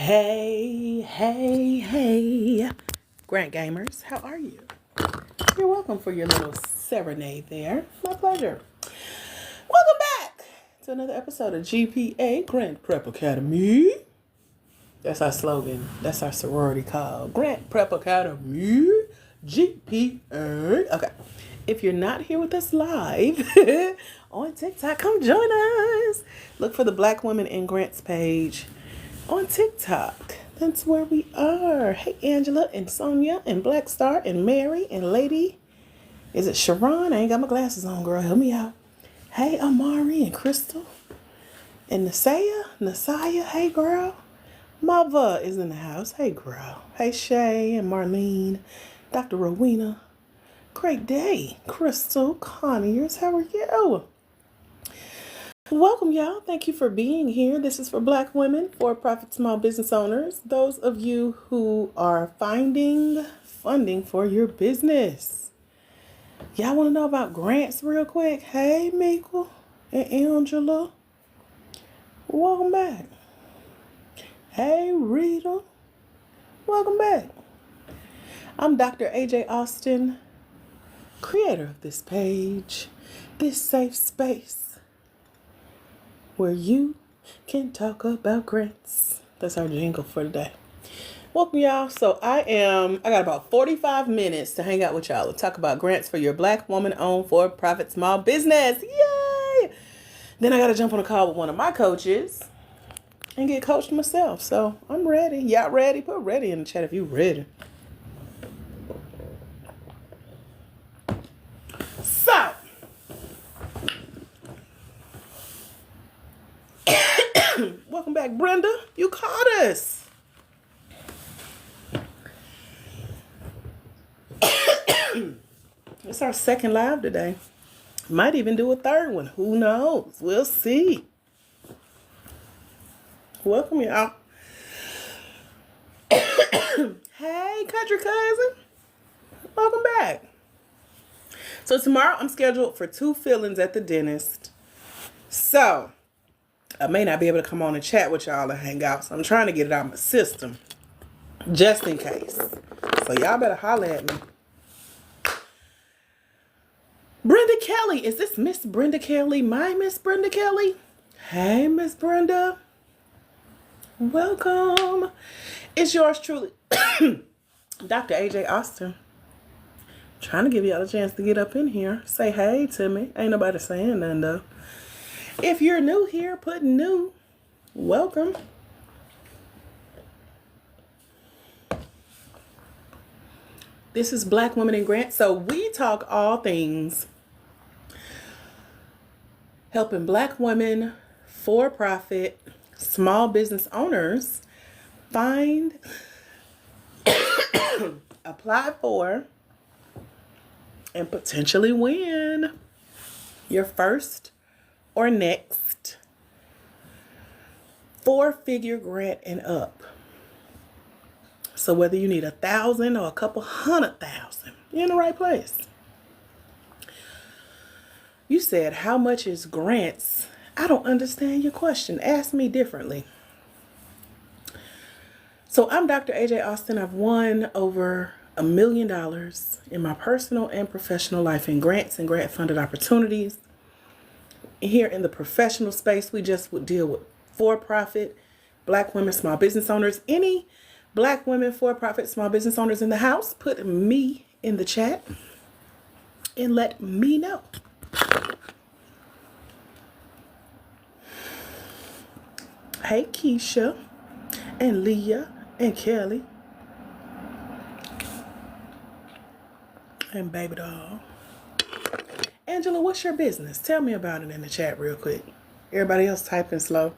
Hey, Grant Gamers, how are you? You're welcome for your little serenade there. My pleasure. Welcome back to another episode of GPA, Grant Prep Academy. That's our slogan. That's our sorority call. Grant Prep Academy, GPA. Okay. If you're not here with us live on TikTok, come join us. Look for the Black Women in Grants page on TikTok. That's where we are. Hey, Angela and Sonia and Black Star and Mary and Lady. Is it Sharon? I ain't got my glasses on, girl. Help me out. Hey, Amari and Crystal and Nasaya. Hey, girl. Mava is in the house. Hey, girl. Hey, Shay and Marlene. Dr. Rowena. Great day. Crystal Conyers. How are you? Welcome, y'all. Thank you for being here. This is for Black women, for-profit small business owners, those of you who are finding funding for your business. Y'all want to know about grants real quick? Hey, Miko and Angela. Welcome back. Hey, Rita. Welcome back. I'm Dr. AJ Austin, creator of this page, this safe space, where you can talk about grants. That's our jingle for today. Welcome, y'all. So I got about 45 minutes to hang out with y'all and talk about grants for your Black woman-owned for-profit small business. Yay! Then I got to jump on a call with one of my coaches and get coached myself. So I'm ready. Y'all ready? Put ready in the chat if you ready. So, welcome back, Brenda. You caught us. It's our second live today. Might even do a third one. Who knows? We'll see. Welcome, y'all. Hey, country cousin. Welcome back. So tomorrow I'm scheduled for 2 fillings at the dentist. So I may not be able to come on and chat with y'all and hang out. So I'm trying to get it out of my system just in case. So y'all better holler at me. Brenda Kelly. Is this Miss Brenda Kelly? My Miss Brenda Kelly? Hey, Miss Brenda. Welcome. It's yours truly, Dr. AJ Austin. Trying to give y'all a chance to get up in here. Say hey to me. Ain't nobody saying nothing though. If you're new here, put new. Welcome. This is Black Women in Grants. So we talk all things helping Black women, for-profit, small business owners find, apply for, and potentially win your first or next 4-figure grant and up. So whether you need 1,000 or a couple 100,000, you're in the right place. You said, how much is grants? I don't understand your question. Ask me differently. So I'm Dr. AJ Austin. I've won over $1 million in my personal and professional life in grants and grant funded opportunities. Here in the professional space, we just would deal with for-profit Black women, small business owners. Any Black women, for-profit, small business owners in the house, put me in the chat and let me know. Hey, Keisha and Leah and Kelly and Baby Doll. Angela, what's your business? Tell me about it in the chat real quick. Everybody else typing slow.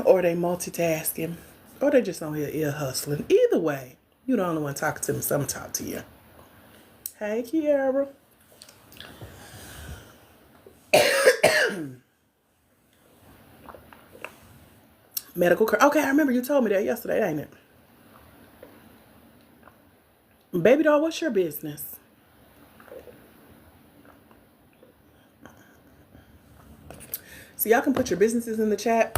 Or they multitasking. Or they just on here ear hustling. Either way, you the only one talking to me, so I'm gonna talk to you. Hey, Kiara. Medical care. Okay, I remember you told me that yesterday, ain't it? Baby Doll, what's your business? So y'all can put your businesses in the chat.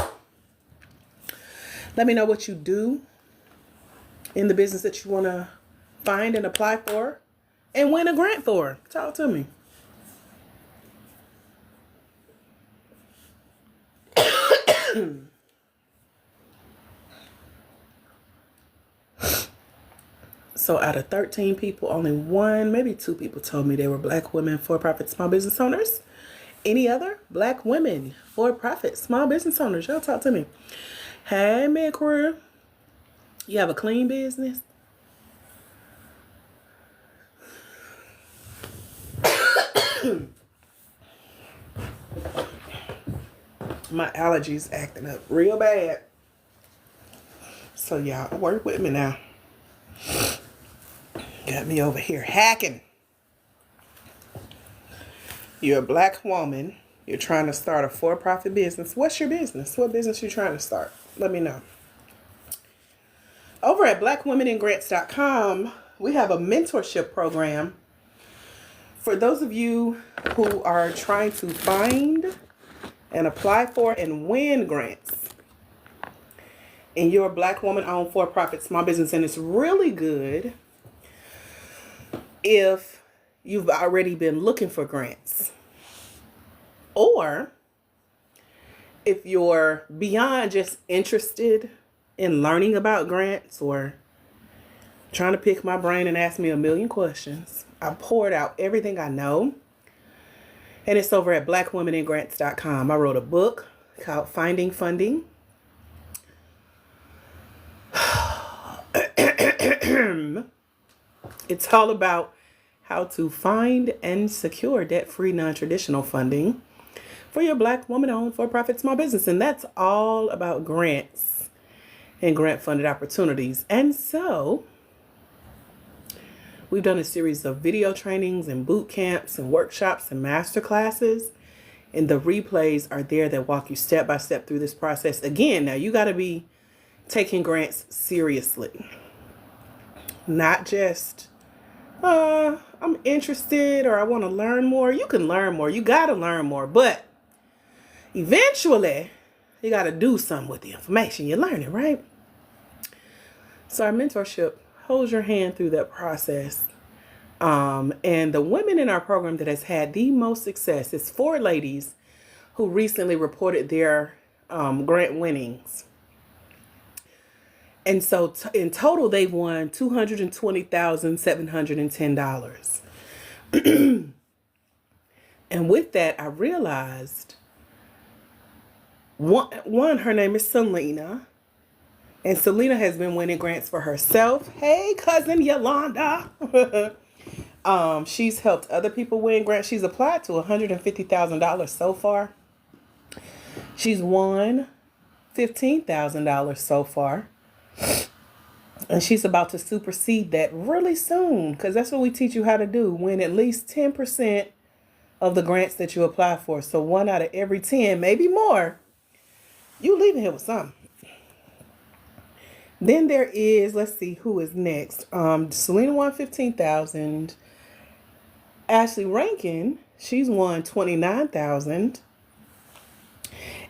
Let me know what you do in the business that you want to find and apply for and win a grant for. Talk to me. So out of 13 people, only one, maybe two people told me they were Black women for-profit small business owners. Any other Black women for-profit small business owners? Y'all talk to me. Hey, mid-career. You have a clean business? My allergies acting up real bad. So y'all work with me now. Got me over here hacking. You're a Black woman. You're trying to start a for-profit business. What's your business? What business you trying to start? Let me know. Over at blackwomeningrants.com, we have a mentorship program for those of you who are trying to find and apply for and win grants in your Black woman-owned for-profit small business. And it's really good if you've already been looking for grants, or if you're beyond just interested in learning about grants or trying to pick my brain and ask me a million questions. I poured out everything I know, and it's over at blackwomeningrants.com. I wrote a book called Finding Funding. It's all about how to find and secure debt-free, non-traditional funding for your Black woman-owned for-profit small business. And that's all about grants and grant-funded opportunities. And so we've done a series of video trainings and boot camps and workshops and master classes. And the replays are there that walk you step by step through this process. Again, now you got to be taking grants seriously. Not just, I'm interested or I want to learn more. You can learn more. You got to learn more. But eventually, you got to do something with the information you're learning, right? So our mentorship holds your hand through that process. And the women in our program that has had the most success is 4 ladies who recently reported their grant winnings. And so in total, they've won $220,710. And with that, I realized, one, her name is Selena. And Selena has been winning grants for herself. Hey, cousin Yolanda. She's helped other people win grants. She's applied to $150,000 so far. She's won $15,000 so far. And she's about to supersede that really soon, because that's what we teach you how to do. Win at least 10% of the grants that you apply for. So 1 out of every 10, maybe more, you leaving here with something. Then there is, let's see who is next. Selena won $15,000. Ashley Rankin, she's won $29,000.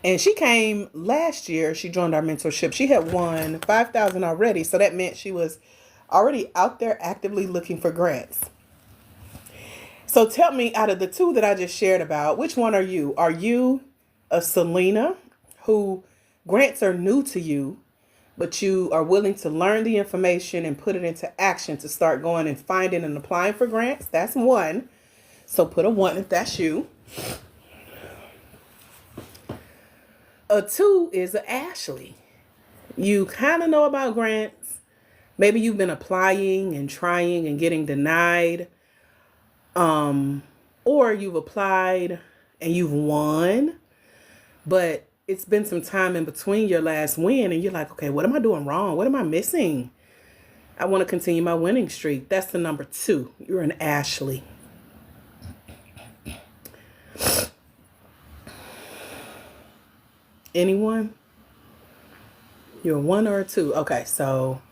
And she came last year. She joined our mentorship. She had won $5,000 already. So that meant she was already out there actively looking for grants. So tell me, out of the 2 that I just shared about, which one are you? Are you a Selena who grants are new to you, but you are willing to learn the information and put it into action to start going and finding and applying for grants? That's 1. So put a 1 if that's you. A 2 is a Ashley. You kind of know about grants. Maybe you've been applying and trying and getting denied. Or you've applied and you've won, but it's been some time in between your last win and you're like, okay, what am I doing wrong? What am I missing? I want to continue my winning streak. That's the number 2. You're an Ashley. Anyone? You're a 1 or a 2. Okay, so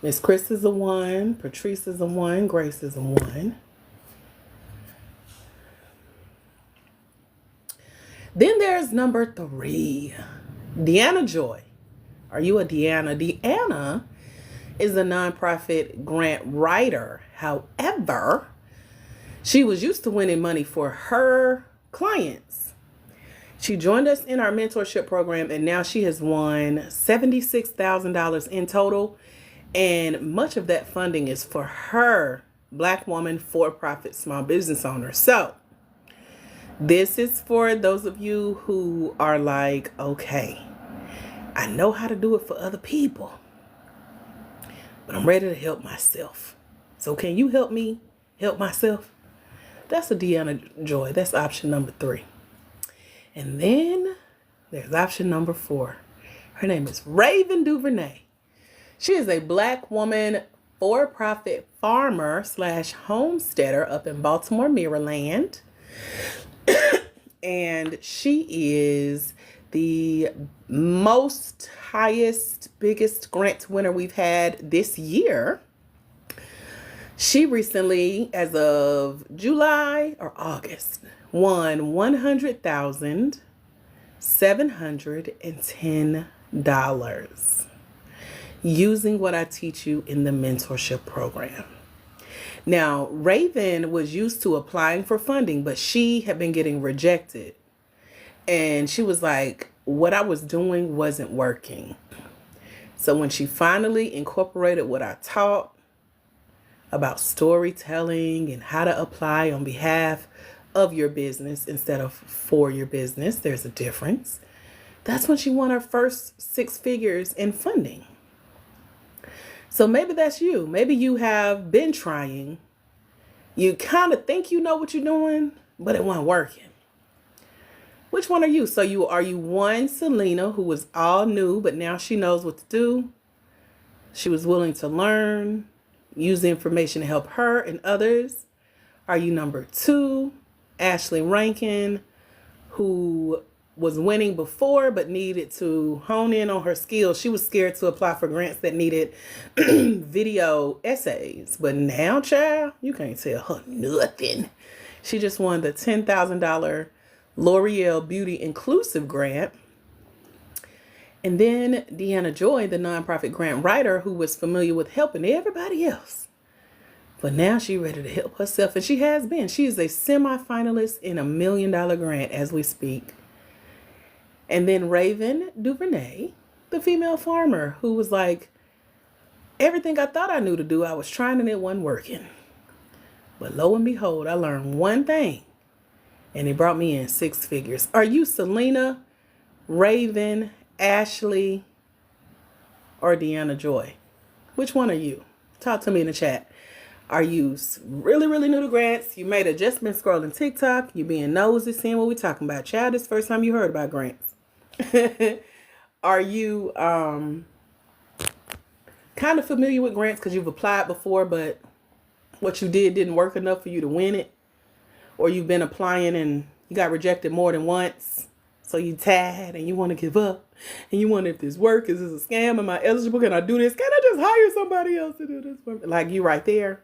Miss Chris is a 1, Patrice is a 1, Grace is a 1. Then there's number 3, Deanna Joy. Are you a Deanna? Deanna is a nonprofit grant writer. However, she was used to winning money for her clients. She joined us in our mentorship program, and now she has won $76,000 in total. And much of that funding is for her Black woman for-profit small business owner. So this is for those of you who are like, okay, I know how to do it for other people, but I'm ready to help myself. So can you help me help myself? That's a Deanna Joy. That's option number 3. And then there's option number 4. Her name is Raven DuVernay. She is a Black woman for-profit farmer / homesteader up in Baltimore, Maryland. And she is the biggest grant winner we've had this year. She recently, as of July or August, won $100,710 using what I teach you in the mentorship program. Now, Raven was used to applying for funding, but she had been getting rejected. And she was like, what I was doing wasn't working. So when she finally incorporated what I taught about storytelling and how to apply on behalf of your business instead of for your business, there's a difference. That's when she won her first 6 figures in funding. So maybe that's you. Maybe you have been trying. You kind of think you know what you're doing, but it wasn't working. Which one are you? So are you one Selena who was all new, but now she knows what to do? She was willing to learn, use the information to help her and others. Are you number 2, Ashley Rankin, who was winning before but needed to hone in on her skills? She was scared to apply for grants that needed video essays. But now, child, you can't tell her nothing. She just won the $10,000 L'Oreal Beauty Inclusive Grant. And then Deanna Joy, the nonprofit grant writer who was familiar with helping everybody else. But now she's ready to help herself, and she has been. She is a semi-finalist in a $1 million grant as we speak. And then Raven DuVernay, the female farmer who was like, everything I thought I knew to do, I was trying and it wasn't working. But lo and behold, I learned one thing, and it brought me in 6 figures. Are you Selena, Raven, Ashley, or Deanna Joy? Which one are you? Talk to me in the chat. Are you really, really new to grants? You may have just been scrolling TikTok. You being nosy, seeing what we talking about. Child, this first time you heard about grants. Are you kind of familiar with grants because you've applied before, but what you did didn't work enough for you to win it? Or you've been applying and you got rejected more than once, so you tired and you want to give up, and you wonder if this work, is this a scam? Am I eligible? Can I do this? Can I just hire somebody else to do this for me? Like you right there.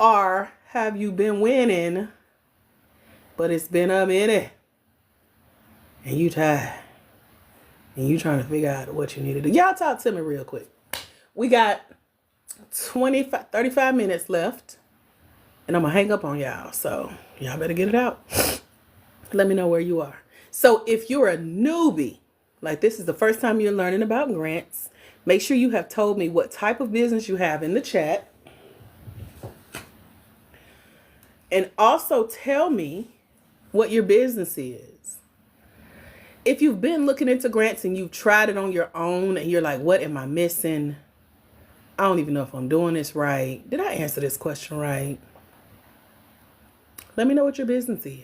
Or have you been winning, but it's been a minute, and you tired, and you trying to figure out what you need to do? Y'all talk to me real quick. We got 35 minutes left, and I'm going to hang up on y'all. So y'all better get it out. Let me know where you are. So if you're a newbie, like this is the first time you're learning about grants, make sure you have told me what type of business you have in the chat. And also tell me what your business is. If you've been looking into grants and you've tried it on your own and you're like, what am I missing? I don't even know if I'm doing this right. Did I answer this question right? Let me know what your business is.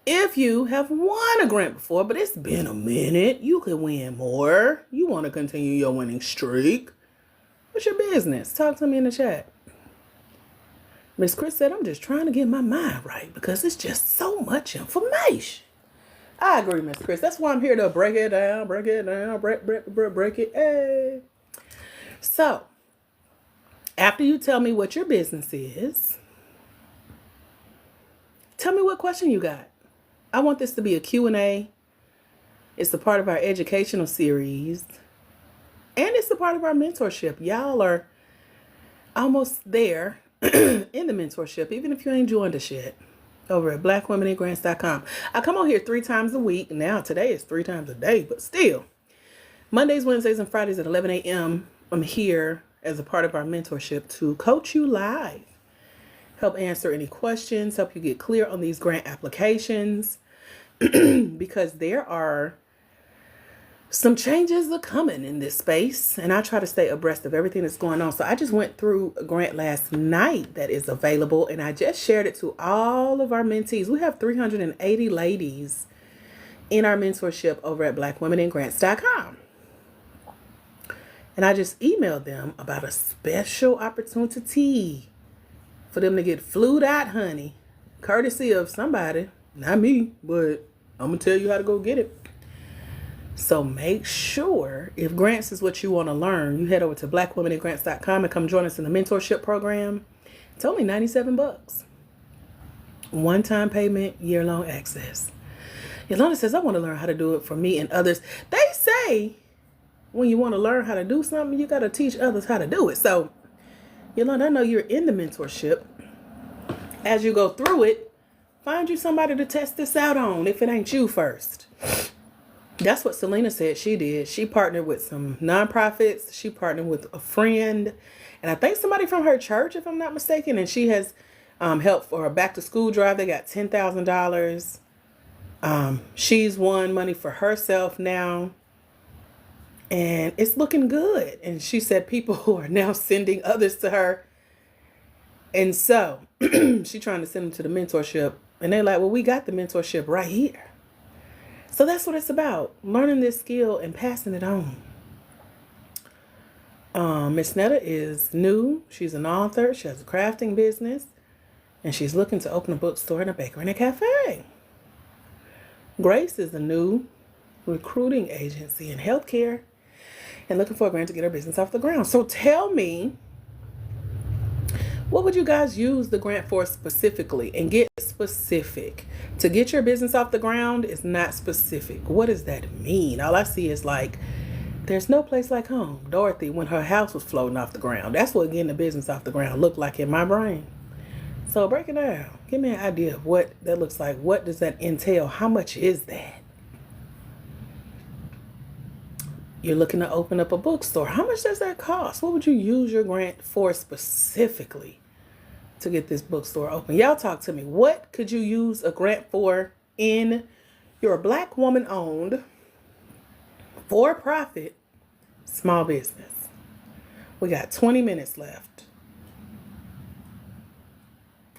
If you have won a grant before, but it's been a minute, you could win more. You want to continue your winning streak. What's your business? Talk to me in the chat. Miss Chris said, I'm just trying to get my mind right because it's just so much information. I agree, Miss Chris. That's why I'm here to break it down, break it. Hey. So, after you tell me what your business is, tell me what question you got. I want this to be a Q&A. It's a part of our educational series. And it's a part of our mentorship. Y'all are almost there in the mentorship, even if you ain't joined us yet, over at blackwomeningrants.com. I come on here 3 times a week. Now, today is 3 times a day, but still. Mondays, Wednesdays, and Fridays at 11 a.m. I'm here as a part of our mentorship to coach you live, help answer any questions, help you get clear on these grant applications, because there are some changes are coming in this space, and I try to stay abreast of everything that's going on. So I just went through a grant last night that is available, and I just shared it to all of our mentees. We have 380 ladies in our mentorship over at blackwomeningrants.com. And I just emailed them about a special opportunity for them to get flued out, honey, courtesy of somebody, not me, but I'm going to tell you how to go get it. So make sure, if grants is what you want to learn, you head over to blackwomeningrants.com and come join us in the mentorship program. It's only $97. One-time payment, year-long access. Yolanda says, I want to learn how to do it for me and others. They say when you want to learn how to do something, you got to teach others how to do it. So, Yolanda, I know you're in the mentorship. As you go through it, find you somebody to test this out on if it ain't you first. That's what Selena said she did. She partnered with some nonprofits. She partnered with a friend. And I think somebody from her church, if I'm not mistaken. And she has helped for a back to school drive. They got $10,000. She's won money for herself now. And it's looking good. And she said people who are now sending others to her. And so she's trying to send them to the mentorship. And they're like, well, we got the mentorship right here. So that's what it's about. Learning this skill and passing it on. Miss Netta is new. She's an author. She has a crafting business. And she's looking to open a bookstore and a bakery and a cafe. Grace is a new recruiting agency in healthcare and looking for a grant to get her business off the ground. So tell me, what would you guys use the grant for specifically? And get specific. To get your business off the ground is not specific. What does that mean? All I see is like, there's no place like home. Dorothy, when her house was floating off the ground. That's what getting the business off the ground looked like in my brain. So break it down. Give me an idea of what that looks like. What does that entail? How much is that? You're looking to open up a bookstore. How much does that cost? What would you use your grant for specifically to get this bookstore open? Y'all talk to me. What could you use a grant for in your Black woman owned, for-profit, small business? We got 20 minutes left.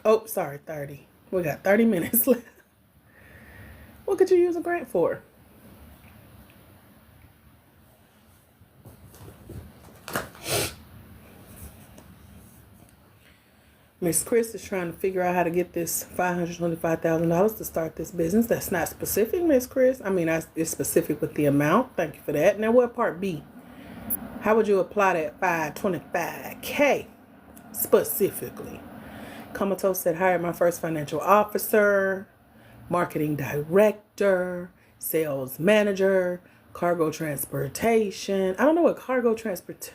Oh, sorry, 30. We got 30 minutes left. What could you use a grant for? Miss Chris is trying to figure out how to get this $525,000 to start this business. That's not specific, Miss Chris. I mean, it's specific with the amount. Thank you for that. Now, what part B? How would you apply that $525K specifically? Comatose said, hired my first financial officer, marketing director, sales manager, cargo transportation. I don't know what cargo transport.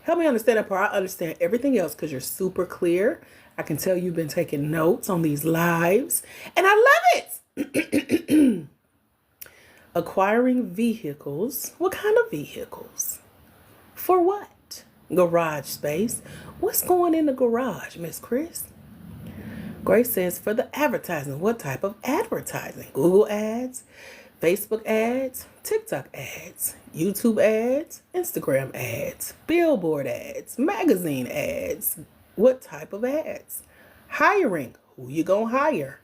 Help me understand that part. I understand everything else because you're super clear. I can tell you've been taking notes on these lives, and I love it. Acquiring vehicles. What kind of vehicles? For what? Garage space. What's going in the garage, Miss Chris? Grace says, for the advertising. What type of advertising? Google ads, Facebook ads, TikTok ads, YouTube ads, Instagram ads, billboard ads, magazine ads. What type of ads? Hiring. Who you gonna hire?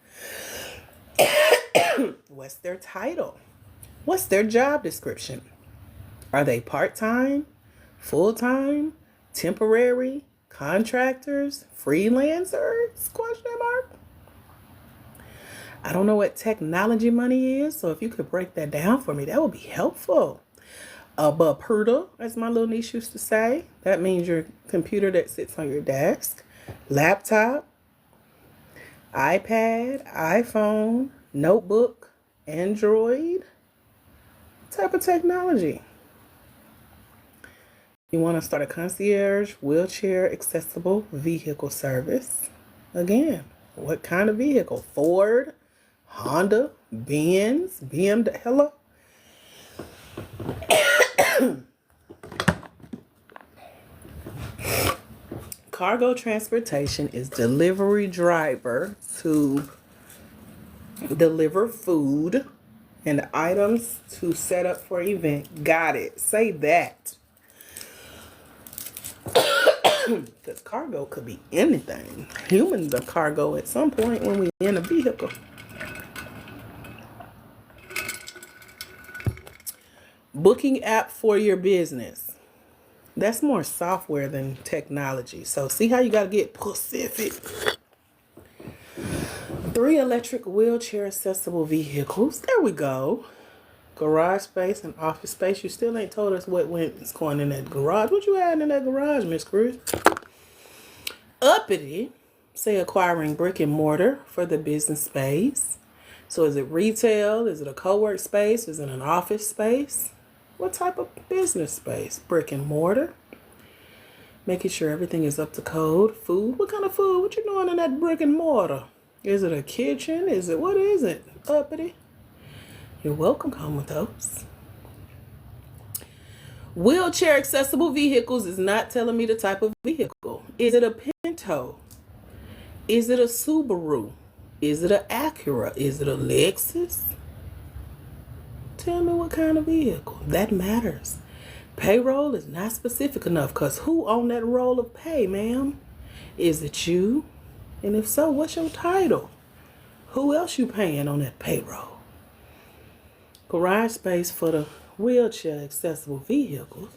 What's their title? What's their job description? Are they part-time, full-time, temporary, contractors, freelancers? Question mark. I don't know what technology money is, so if you could break that down for me, that would be helpful. A BAPURDA, as my little niece used to say. That means your computer that sits on your desk, laptop, iPad, iPhone, notebook, Android, type of technology. You want to start a concierge wheelchair accessible vehicle service. Again, what kind of vehicle? Ford, Honda, Benz, BMW. Hello? Cargo transportation is delivery driver to deliver food and items to set up for event. Got it. Say that. Because cargo could be anything. Humans are cargo at some point when we're in a vehicle. Booking app for your business. That's more software than technology. So see how you got to get specific. 3 electric wheelchair accessible vehicles. There we go. Garage space and office space. You still ain't told us what is going in that garage. What you had in that garage, Miss Chris? Uppity. Say acquiring brick and mortar for the business space. So is it retail? Is it a co-work space? Is it an office space? What type of business space? Brick and mortar. Making sure everything is up to code. Food. What kind of food? What you doing in that brick and mortar? Is it a kitchen? What is it? Uppity. You're welcome, Comatose. Wheelchair accessible vehicles is not telling me the type of vehicle. Is it a Pinto? Is it a Subaru? Is it an Acura? Is it a Lexus? Tell me what kind of vehicle. That matters. Payroll is not specific enough because who on that roll of pay, ma'am? Is it you? And if so, what's your title? Who else you paying on that payroll? Garage space for the wheelchair accessible vehicles.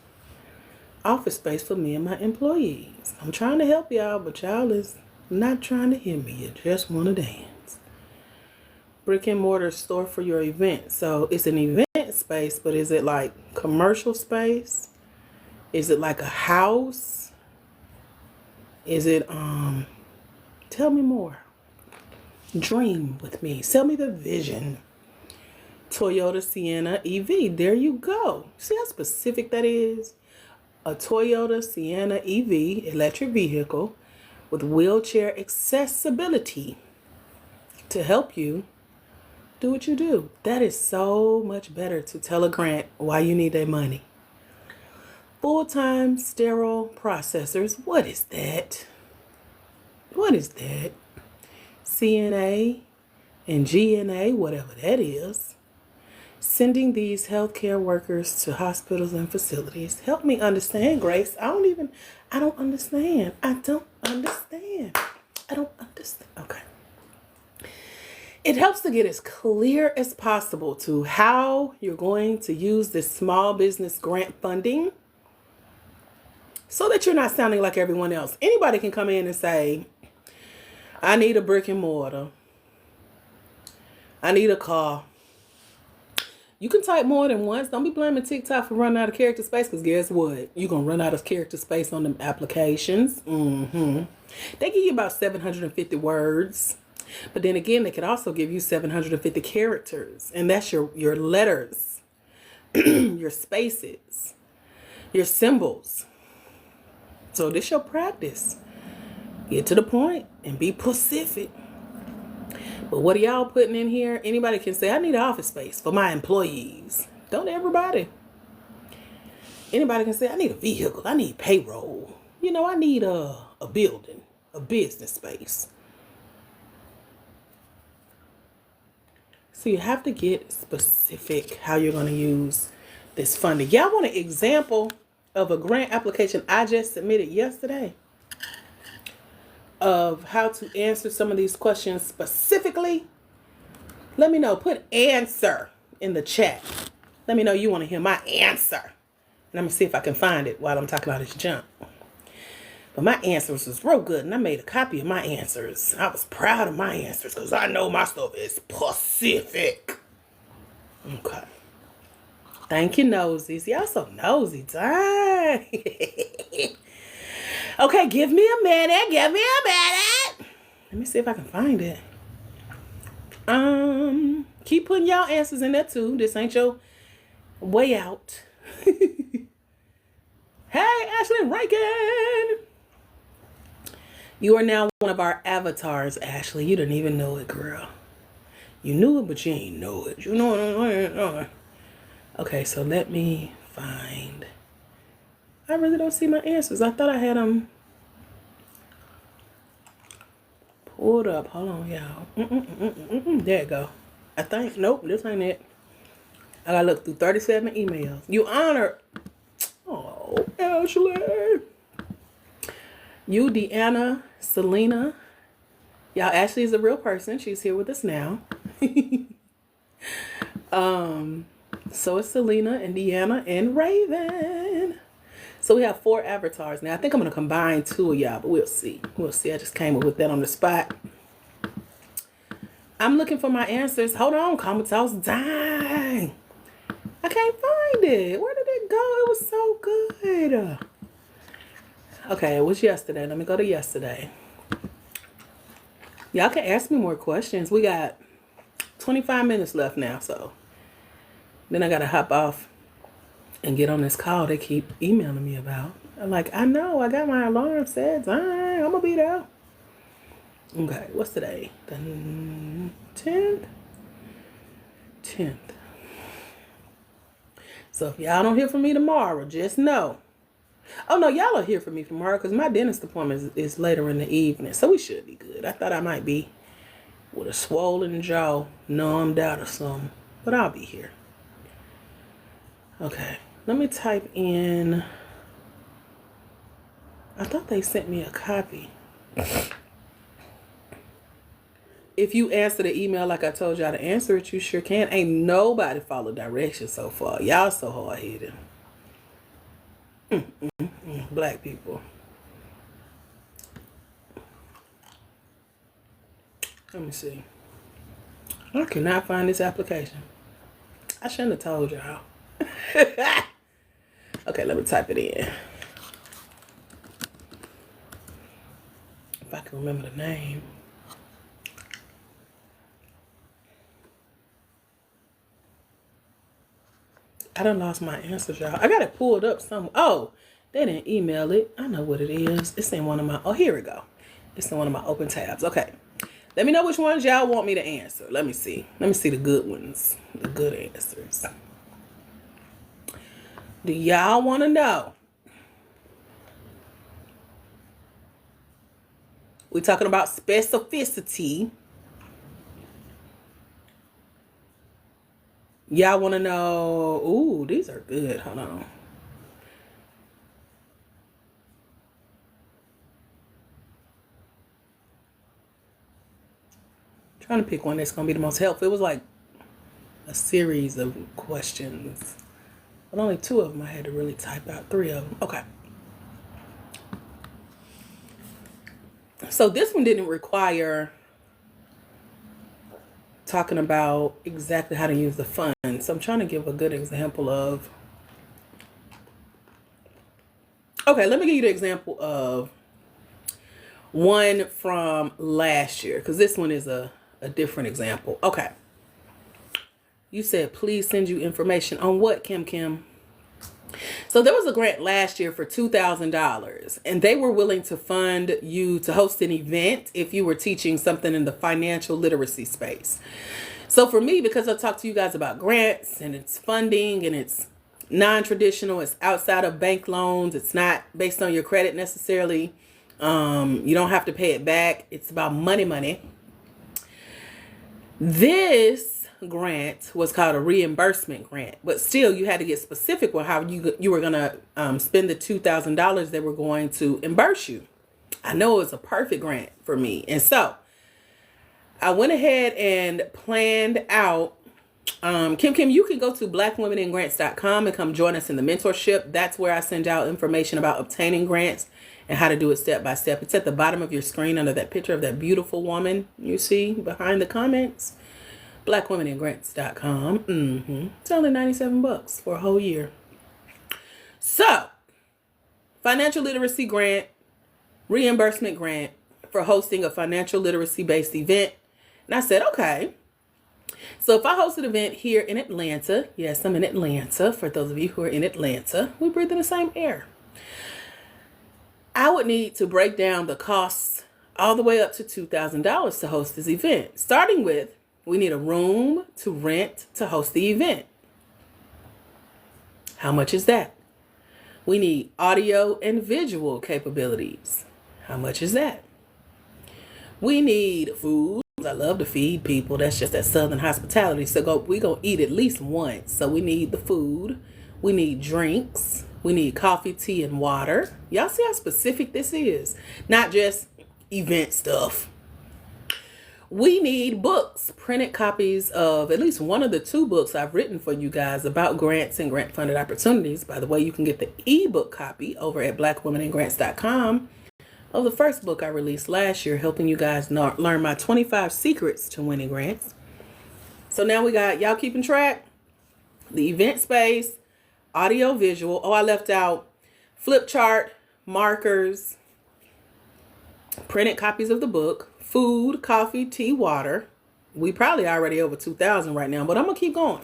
Office space for me and my employees. I'm trying to help y'all, but y'all is not trying to hear me. You just want to dance. Brick and mortar store for your event. So it's an event space, but is it like commercial space? Is it like a house? Is it tell me more. Dream with me. Sell me the vision. Toyota Sienna EV. There you go. See how specific that is? A Toyota Sienna EV electric vehicle with wheelchair accessibility to help you do what you do. That is so much better to tell a grant why you need that money. Full-time sterile processors. What is that? What is that? CNA and GNA, whatever that is. Sending these healthcare workers to hospitals and facilities. Help me understand, Grace. I don't understand. Okay. It helps to get as clear as possible to how you're going to use this small business grant funding so that you're not sounding like everyone else. Anybody can come in and say, I need a brick and mortar. I need a car. You can type more than once. Don't be blaming TikTok for running out of character space, because guess what? You're going to run out of character space on them applications. They give you about 750 words. But then again, they could also give you 750 characters. And that's your letters, your spaces, your symbols. So this your practice. Get to the point and be specific. But what are y'all putting in here? Anybody can say, I need an office space for my employees. Don't everybody. Anybody can say, I need a vehicle. I need payroll. I need a building, a business space. So you have to get specific how you're going to use this funding. Y'all want an example of a grant application I just submitted yesterday of how to answer some of these questions specifically? Let me know. Put answer in the chat. Let me know you want to hear my answer. And I'm going to see if I can find it while I'm talking about this junk. But my answers was real good, and I made a copy of my answers. I was proud of my answers because I know my stuff is specific. Okay. Thank you, nosies. Y'all so nosy. Dang. Okay, give me a minute. Let me see if I can find it. Keep putting y'all answers in there too. This ain't your way out. Hey, Ashley Rankin. You are now one of our avatars, Ashley. You didn't even know it, girl. You knew it, but you ain't know it. You know it. Okay, so let me find. I really don't see my answers. I thought I had them pulled up. Hold on, y'all. There you go. I think. Nope, this ain't it. I gotta look through 37 emails. You honor. Oh, Ashley. You, Deanna, Selena. Y'all, Ashley is a real person. She's here with us now. So is Selena and Deanna and Raven. So we have 4 avatars now. I think I'm going to combine 2 of y'all, but we'll see. We'll see. I just came up with that on the spot. I'm looking for my answers. Hold on. Comatose. Dang. I can't find it. Where did it go? It was so good. Okay, it was yesterday. Let me go to yesterday. Y'all can ask me more questions. We got 25 minutes left now, so then I got to hop off and get on this call they keep emailing me about. I'm like, I know, I got my alarm set. I'm going to be there. Okay, what's today? The 10th? 10th. So if y'all don't hear from me tomorrow, just know. Oh, no, y'all will hear from me tomorrow because my dentist appointment is later in the evening. So we should be good. I thought I might be with a swollen jaw, numbed out or something. But I'll be here. Okay, let me type in. I thought they sent me a copy. If you answer the email like I told y'all to answer it, you sure can. Ain't nobody follow directions so far. Y'all so hard-headed. Black people. Let me see. I cannot find this application. I shouldn't have told y'all. Okay, let me type it in. If I can remember the name. I done lost my answers, y'all. I got it pulled up somewhere. Oh, they didn't email it. I know what it is. It's in one of my, oh, here we go. It's in one of my open tabs. Okay. Let me know which ones y'all want me to answer. Let me see. Let me see the good ones. The good answers. Do y'all want to know? We're talking about specificity. Y'all want to know? Ooh, these are good. Hold on. Trying to pick one that's going to be the most helpful. It was like a series of questions. But only 2 of them I had to really type out. 3 of them. Okay. So this one didn't require talking about exactly how to use the funds. So I'm trying to give a good example of. Okay, let me give you the example of one from last year, because this one is a different example. Okay. You said, please send you information on what, Kim? So there was a grant last year for $2,000, and they were willing to fund you to host an event if you were teaching something in the financial literacy space. So for me, because I talked to you guys about grants and it's funding and it's non-traditional, it's outside of bank loans, it's not based on your credit necessarily. You don't have to pay it back. It's about money. This grant was called a reimbursement grant, but still you had to get specific with how you were going to spend the $2,000 they were going to reimburse you. I know it was a perfect grant for me. And so I went ahead and planned out. Kim, you can go to blackwomeningrants.com and come join us in the mentorship. That's where I send out information about obtaining grants and how to do it step by step. It's at the bottom of your screen under that picture of that beautiful woman you see behind the comments. blackwomeningrants.com. It's only $97 for a whole year. So, financial literacy grant, reimbursement grant for hosting a financial literacy based event. And I said, okay. So if I host an event here in Atlanta, yes, I'm in Atlanta. For those of you who are in Atlanta, we breathe in the same air. I would need to break down the costs all the way up to $2,000 to host this event. Starting with, we need a room to rent to host the event. How much is that? We need audio and visual capabilities. How much is that? We need food. I love to feed people. That's just that Southern hospitality. So we're going to eat at least once. So we need the food. We need drinks. We need coffee, tea, and water. Y'all see how specific this is? Not just event stuff. We need books, printed copies of at least one of the 2 books I've written for you guys about grants and grant-funded opportunities. By the way, you can get the ebook copy over at blackwomenandgrants.com of the first book I released last year, helping you guys learn my 25 secrets to winning grants. So now we got, y'all keeping track? The event space, audio, visual. Oh, I left out flip chart, markers, printed copies of the book, food, coffee, tea, water. We probably already over 2,000 right now, but I'm going to keep going.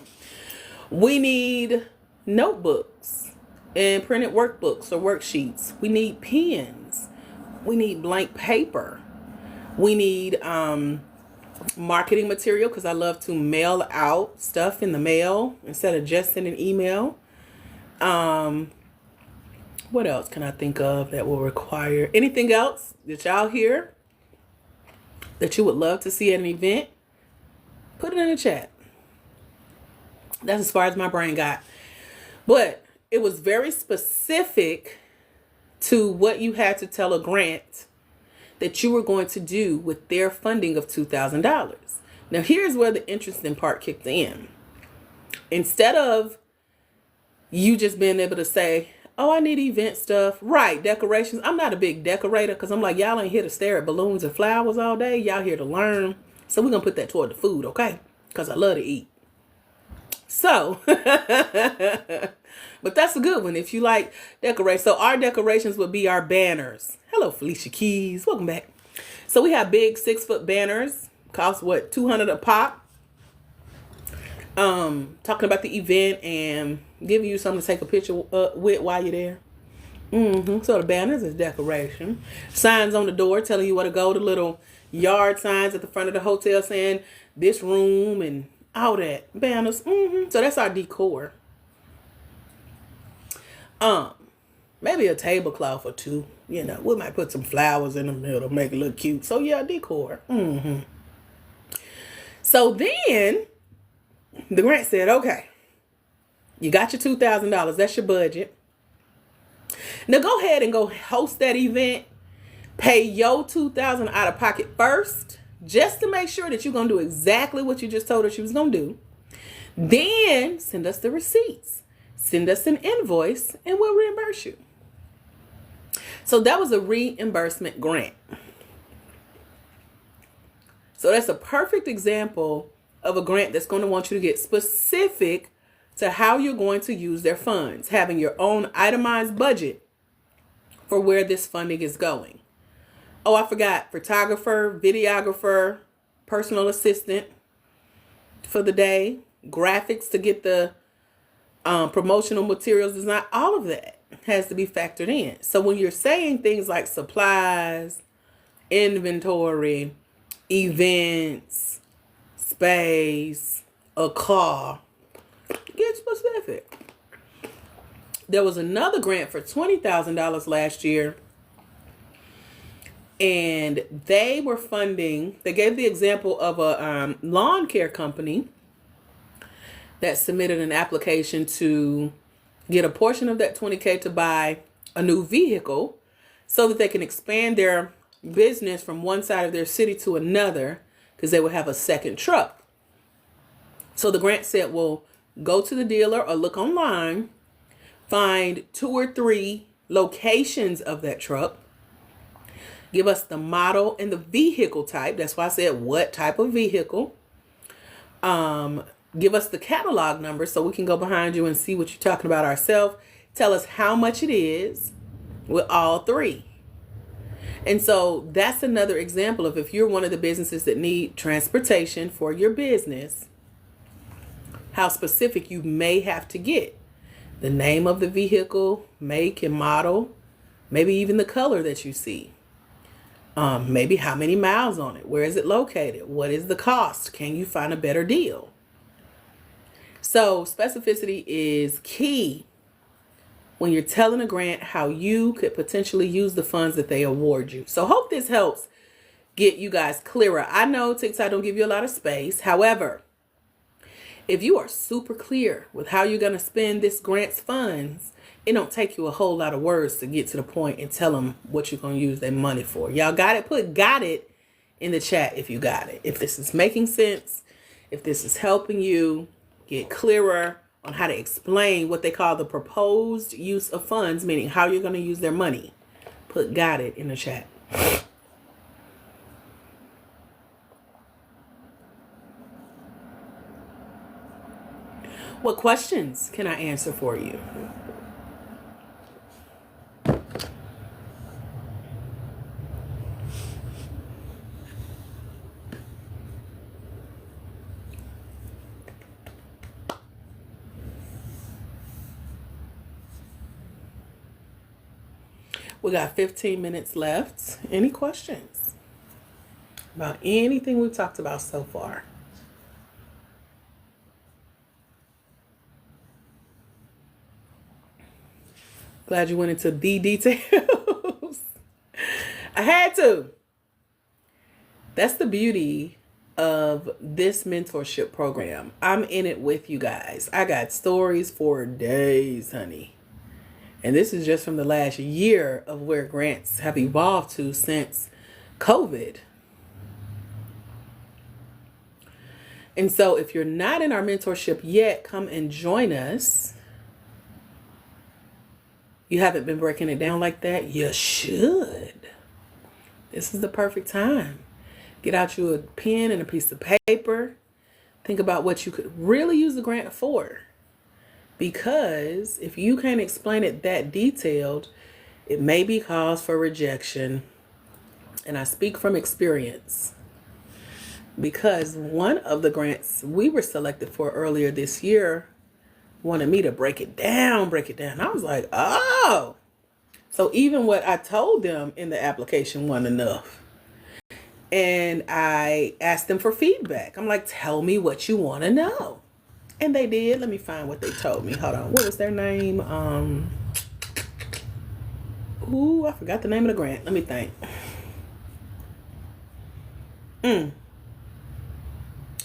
We need notebooks and printed workbooks or worksheets. We need pens. We need blank paper. We need marketing material because I love to mail out stuff in the mail instead of just in an email. What else can I think of that will require anything else that y'all hear that you would love to see at an event? Put it in the chat. That's as far as my brain got. But it was very specific to what you had to tell a grant that you were going to do with their funding of $2,000. Now, here's where the interesting part kicked in. Instead of you just being able to say, oh, I need event stuff. Right, decorations. I'm not a big decorator because I'm like, y'all ain't here to stare at balloons and flowers all day. Y'all here to learn. So we're going to put that toward the food, okay? Because I love to eat. So, but that's a good one if you like decorate. So our decorations would be our banners. Hello, Felicia Keys. Welcome back. So we have big 6-foot banners. Cost what, $200 a pop. Talking about the event and giving you something to take a picture with while you're there. So the banners is decoration. Signs on the door telling you where to go. The little yard signs at the front of the hotel saying this room and all that. Banners. So that's our decor. Maybe a tablecloth or 2. You know, we might put some flowers in the middle, make it look cute. So yeah, decor. So then the grant said, okay, you got your $2,000. That's your budget. Now go ahead and go host that event. Pay your $2,000 out of pocket first, just to make sure that you're going to do exactly what you just told us you was going to do. Then send us the receipts. Send us an invoice and we'll reimburse you. So that was a reimbursement grant. So that's a perfect example of a grant that's going to want you to get specific to how you're going to use their funds, having your own itemized budget for where this funding is going. Oh, I forgot, photographer, videographer, personal assistant for the day, graphics to get the promotional materials design, all of that has to be factored in. So when you're saying things like supplies, inventory, events, space, a car, get specific. There was another grant for $20,000 last year, and they were funding, they gave the example of a lawn care company that submitted an application to get a portion of that $20K to buy a new vehicle so that they can expand their business from one side of their city to another because they would have a second truck. So the grant said, well, go to the dealer or look online, find 2 or 3 locations of that truck, give us the model and the vehicle type. That's why I said what type of vehicle. Give us the catalog number so we can go behind you and see what you're talking about ourselves. Tell us how much it is with all 3. And so that's another example of if you're one of the businesses that need transportation for your business, how specific you may have to get. The name of the vehicle, make and model, maybe even the color that you see. Maybe how many miles on it, where is it located, what is the cost, can you find a better deal? So specificity is key when you're telling a grant how you could potentially use the funds that they award you. So hope this helps get you guys clearer. I know TikTok don't give you a lot of space. However, if you are super clear with how you're going to spend this grant's funds, it don't take you a whole lot of words to get to the point and tell them what you're going to use their money for. Y'all got it? Put got it in the chat if you got it. If this is making sense, if this is helping you get clearer on how to explain what they call the proposed use of funds, meaning how you're going to use their money, put got it in the chat. What questions can I answer for you? We got 15 minutes left. Any questions about anything we've talked about so far? Glad you went into the details. I had to. That's the beauty of this mentorship program. I'm in it with you guys. I got stories for days, honey. And this is just from the last year of where grants have evolved to since COVID. And so if you're not in our mentorship yet, come and join us. You haven't been breaking it down like that? You should. This is the perfect time. Get out you a pen and a piece of paper. Think about what you could really use the grant for. Because if you can't explain it that detailed, it may be cause for rejection. And I speak from experience. Because one of the grants we were selected for earlier this year wanted me to break it down. I was like, oh. So even what I told them in the application wasn't enough. And I asked them for feedback. I'm like, tell me what you want to know. And they did. Let me find what they told me. Hold on. What was their name? I forgot the name of the grant. Let me think.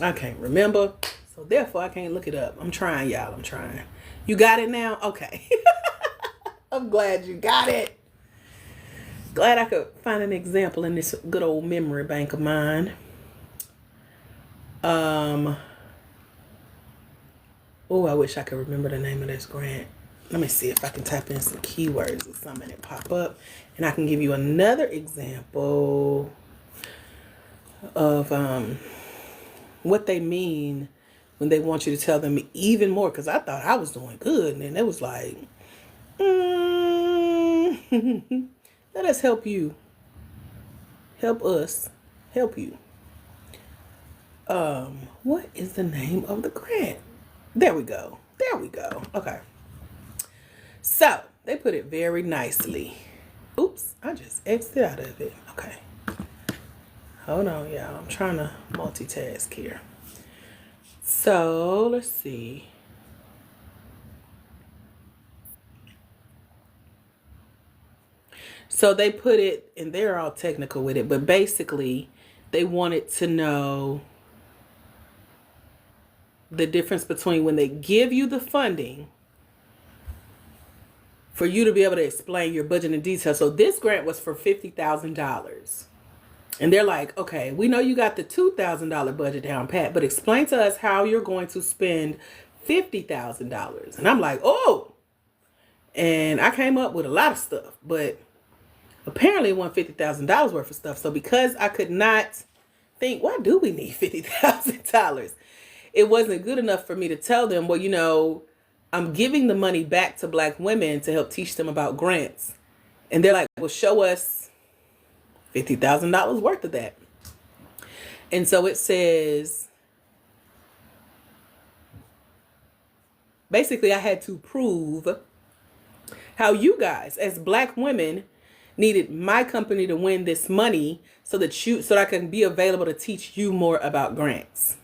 I can't remember. So therefore, I can't look it up. I'm trying, y'all. I'm trying. You got it now? Okay. I'm glad you got it. Glad I could find an example in this good old memory bank of mine. I wish I could remember the name of this grant. Let me see if I can type in some keywords or something and it pop up. And I can give you another example of what they mean when they want you to tell them even more. Because I thought I was doing good. And then it was like, let us help you. Help us help you. What is the name of the grant? There we go. Okay. So they put it very nicely. Oops, I just exited out of it. Okay. Hold on, y'all. I'm trying to multitask here. So let's see. So they put it, and they're all technical with it, but basically they wanted to know the difference between when they give you the funding for you to be able to explain your budget in detail. So this grant was for $50,000. And they're like, okay, we know you got the $2,000 budget down pat, but explain to us how you're going to spend $50,000. And I'm like, oh. And I came up with a lot of stuff, but apparently it wasn't $50,000 worth of stuff. So because I could not think, why do we need $50,000? It wasn't good enough for me to tell them, well, I'm giving the money back to Black women to help teach them about grants. And they're like, well, show us $50,000 worth of that. And so it says, Basically, I had to prove how you guys, as Black women, needed my company to win this money so that I can be available to teach you more about grants.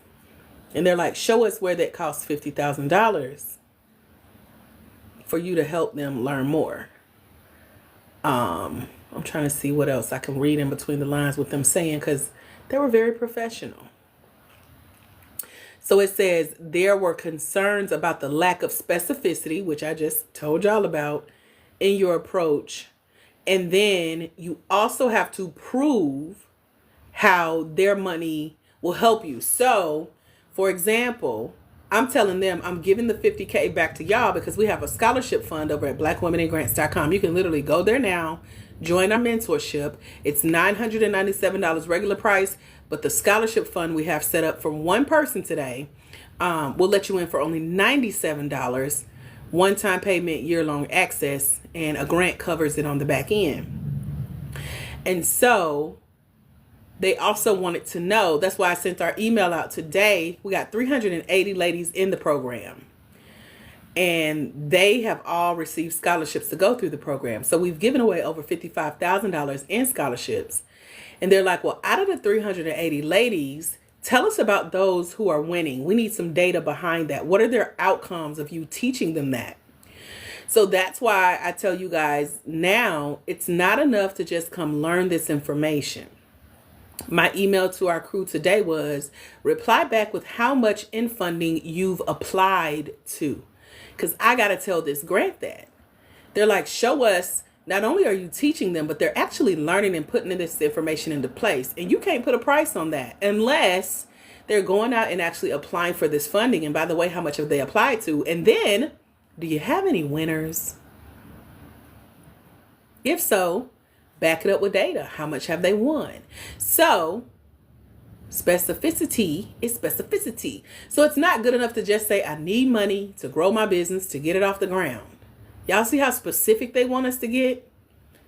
And they're like, show us where that costs $50,000 for you to help them learn more. I'm trying to see what else I can read in between the lines with them saying, because they were very professional. So it says there were concerns about the lack of specificity, which I just told y'all about, in your approach. And then you also have to prove how their money will help you. So, for example, I'm telling them I'm giving the $50K back to y'all because we have a scholarship fund over at blackwomenandgrants.com. You can literally go there now, join our mentorship. It's $997 regular price, but the scholarship fund we have set up for one person today will let you in for only $97, one-time payment, year-long access, and a grant covers it on the back end. And so they also wanted to know, that's why I sent our email out today. We got 380 ladies in the program, and they have all received scholarships to go through the program. So we've given away over $55,000 in scholarships. And they're like, well, out of the 380 ladies, tell us about those who are winning. We need some data behind that. What are their outcomes of you teaching them that? So that's why I tell you guys now, it's not enough to just come learn this information. My email to our crew today was reply back with how much in funding you've applied to. Because I got to tell this grant that. They're like, show us, not only are you teaching them, but they're actually learning and putting this information into place. And you can't put a price on that unless they're going out and actually applying for this funding. And by the way, how much have they applied to? And then, do you have any winners? If so, back it up with data. How much have they won? So specificity is specificity. So it's not good enough to just say, I need money to grow my business, to get it off the ground. Y'all see how specific they want us to get?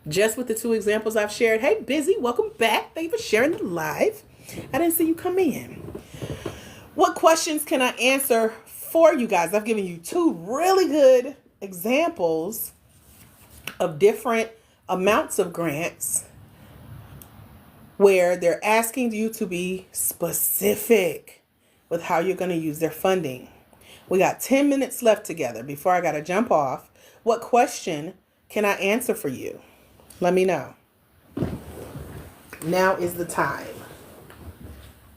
Just with the two examples I've shared. Hey, Busy, welcome back. Thank you for sharing the live. I didn't see you come in. What questions can I answer for you guys? I've given you two really good examples of different amounts of grants where they're asking you to be specific with how you're going to use their funding. We got 10 minutes left together before I got to jump off. What question can I answer for you? Let me know. Now is the time.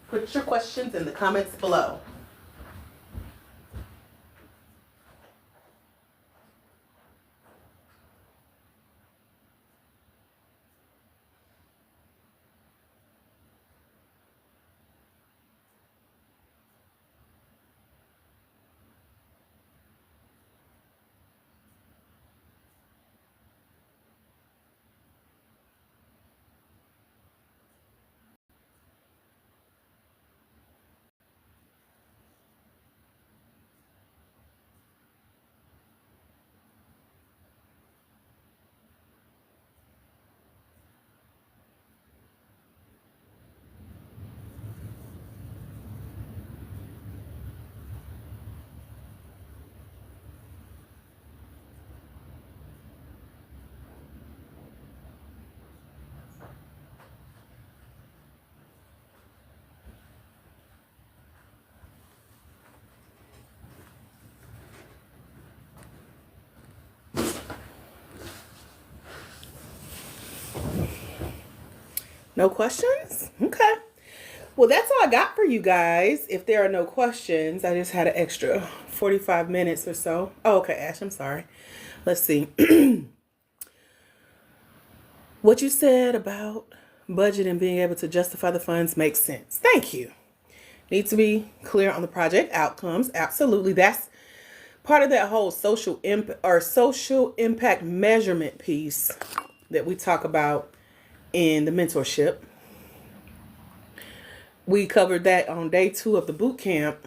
Put your questions in the comments below. No questions? Okay. Well, that's all I got for you guys. If there are no questions, I just had an extra 45 minutes or so. Oh, okay, Ash, I'm sorry. Let's see. What you said about budget and being able to justify the funds makes sense. Thank you. Need to be clear on the project outcomes. Absolutely. That's part of that whole social impact measurement piece that we talk about in the mentorship. We covered that on day 2 of the boot camp,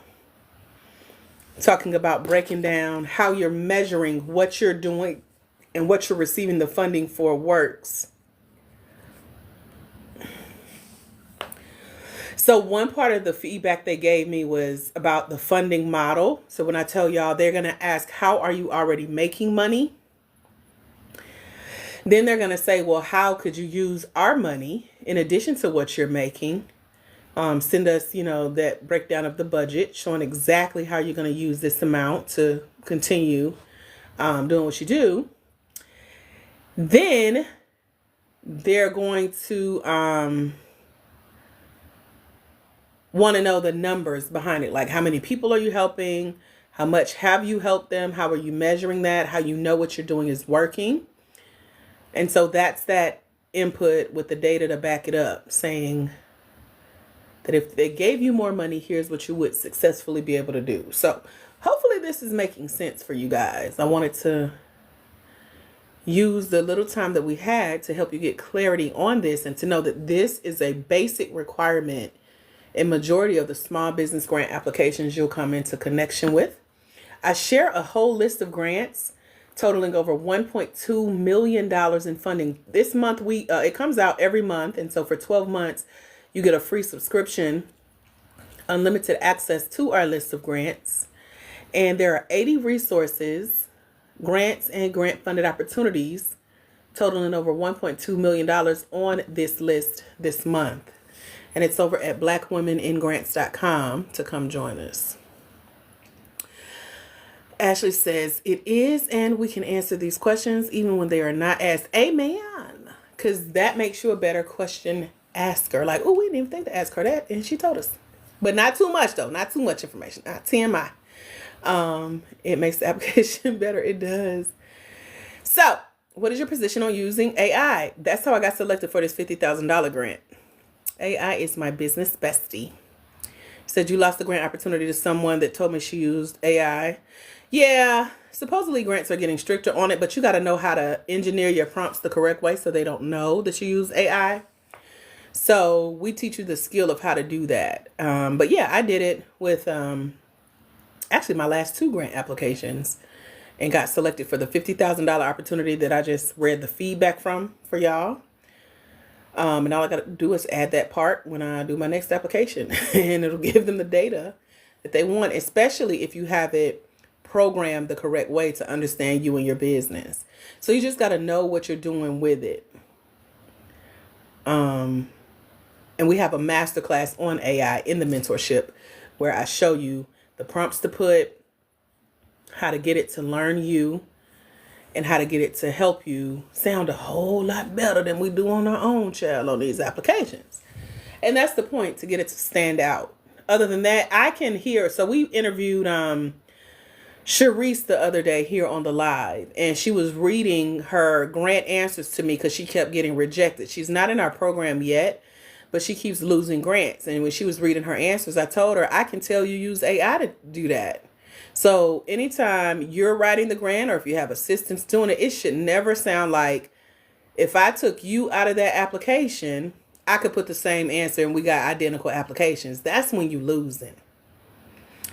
talking about breaking down how you're measuring what you're doing and what you're receiving the funding for works. So one part of the feedback they gave me was about the funding model. So when I tell y'all, they're going to ask, how are you already making money? Then they're going to say, well, how could you use our money in addition to what you're making? Send us, that breakdown of the budget showing exactly how you're going to use this amount to continue doing what you do. Then they're going to want to know the numbers behind it. Like, how many people are you helping? How much have you helped them? How are you measuring that? How you know what you're doing is working? And so that's that input with the data to back it up, saying that if they gave you more money, here's what you would successfully be able to do. So hopefully this is making sense for you guys. I wanted to use the little time that we had to help you get clarity on this and to know that this is a basic requirement in majority of the small business grant applications you'll come into connection with. I share a whole list of grants totaling over $1.2 million in funding. This month, it comes out every month. And so for 12 months, you get a free subscription, unlimited access to our list of grants. And there are 80 resources, grants, and grant-funded opportunities totaling over $1.2 million on this list this month. And it's over at blackwomeningrants.com to come join us. Ashley says, it is, and we can answer these questions even when they are not asked. Amen. Because that makes you a better question asker. Like, oh, we didn't even think to ask her that. And she told us. But not too much, though. Not too much information. Not TMI. It makes the application better. It does. So, what is your position on using AI? That's how I got selected for this $50,000 grant. AI is my business bestie. Said you lost the grant opportunity to someone that told me she used AI. Yeah, supposedly grants are getting stricter on it, but you got to know how to engineer your prompts the correct way so they don't know that you use AI. So we teach you the skill of how to do that. But yeah, I did it with actually my last 2 grant applications and got selected for the $50,000 opportunity that I just read the feedback from for y'all. And all I got to do is add that part when I do my next application and it'll give them the data that they want, especially if you have it programmed the correct way to understand you and your business. So you just got to know what you're doing with it. And we have a masterclass on AI in the mentorship where I show you the prompts to put, how to get it to learn you, and how to get it to help you sound a whole lot better than we do on our own, child, on these applications. And that's the point, to get it to stand out. Other than that, I can hear. So we interviewed Sharice the other day here on the live, and she was reading her grant answers to me because she kept getting rejected. She's not in our program yet, but she keeps losing grants. And when she was reading her answers, I told her, I can tell you use AI to do that. So anytime you're writing the grant or if you have assistants doing it, it should never sound like, if I took you out of that application, I could put the same answer and we got identical applications. That's when you losing.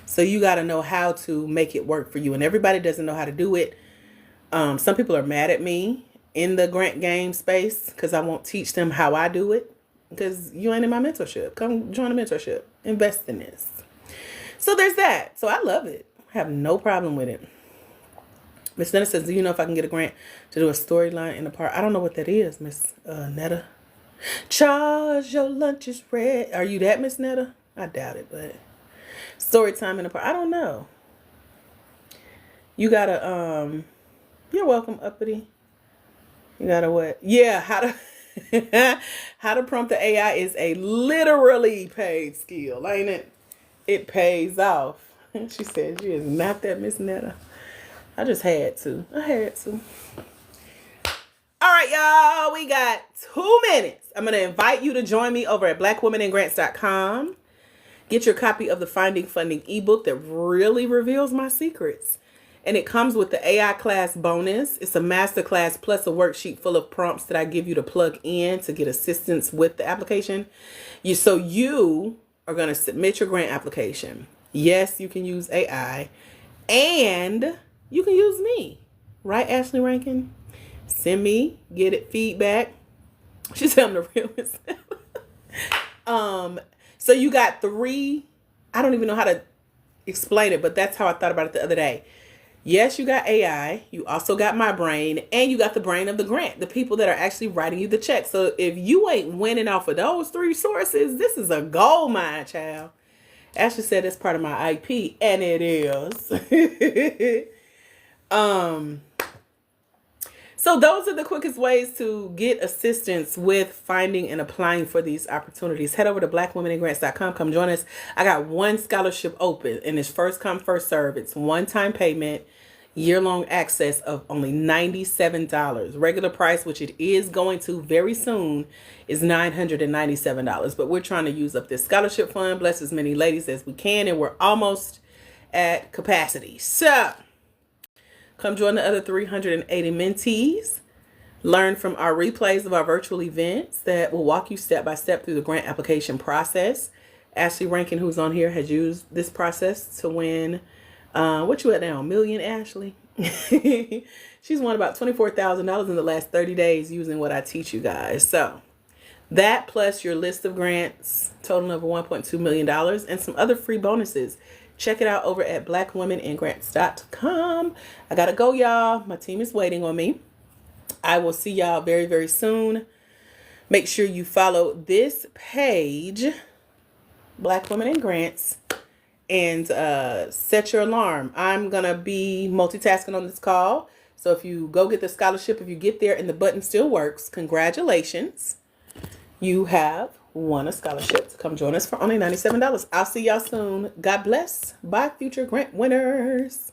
So you got to know how to make it work for you. And everybody doesn't know how to do it. Some people are mad at me in the grant game space because I won't teach them how I do it. Because you ain't in my mentorship. Come join the mentorship. Invest in this. So there's that. So I love it. I have no problem with it. Miss Netta says, do you know if I can get a grant to do a storyline in the park? I don't know what that is, Miss Netta. Charge, your lunch is red. Are you that, Miss Netta? I doubt it, but story time in the park. I don't know. You gotta, you're welcome, uppity. You gotta what? Yeah, how to prompt the AI is a literally paid skill, ain't it? It pays off. She said, she is not that Miss Netta. I just had to. All right, y'all. We got 2 minutes. I'm going to invite you to join me over at blackwomeningrants.com. Get your copy of the Finding Funding ebook that really reveals my secrets. And it comes with the AI class bonus. It's a masterclass plus a worksheet full of prompts that I give you to plug in to get assistance with the application. So you are going to submit your grant application. Yes, you can use AI and you can use me. Right, Ashley Rankin? Send me, get it feedback. She said I'm the realest. So you got three, I don't even know how to explain it, but that's how I thought about it the other day. Yes, you got AI, you also got my brain, and you got the brain of the grant, the people that are actually writing you the check. So if you ain't winning off of those three sources, this is a gold mine, child. Ashley said it's part of my IP, and it is. So those are the quickest ways to get assistance with finding and applying for these opportunities. Head over to blackwomenandgrants.com. Come join us. I got one scholarship open, and it's first come, first serve. It's one-time payment, year-long access of only $97. Regular price, which it is going to very soon, is $997. But we're trying to use up this scholarship fund, bless as many ladies as we can, and we're almost at capacity. So come join the other 380 mentees. Learn from our replays of our virtual events that will walk you step by step through the grant application process. Ashley Rankin, who's on here, has used this process to win, what you at now, $1 million, Ashley? She's won about $24,000 in the last 30 days using what I teach you guys. So that plus your list of grants, total of $1.2 million, and some other free bonuses. Check it out over at blackwomenandgrants.com. I gotta go, y'all. My team is waiting on me. I will see y'all very, very soon. Make sure you follow this page, Black Women and Grants, and set your alarm. I'm gonna be multitasking on this call. So if you go get the scholarship, if you get there and the button still works, congratulations. You have won a scholarship to come join us for only $97. I'll see y'all soon. God bless. Bye, future grant winners.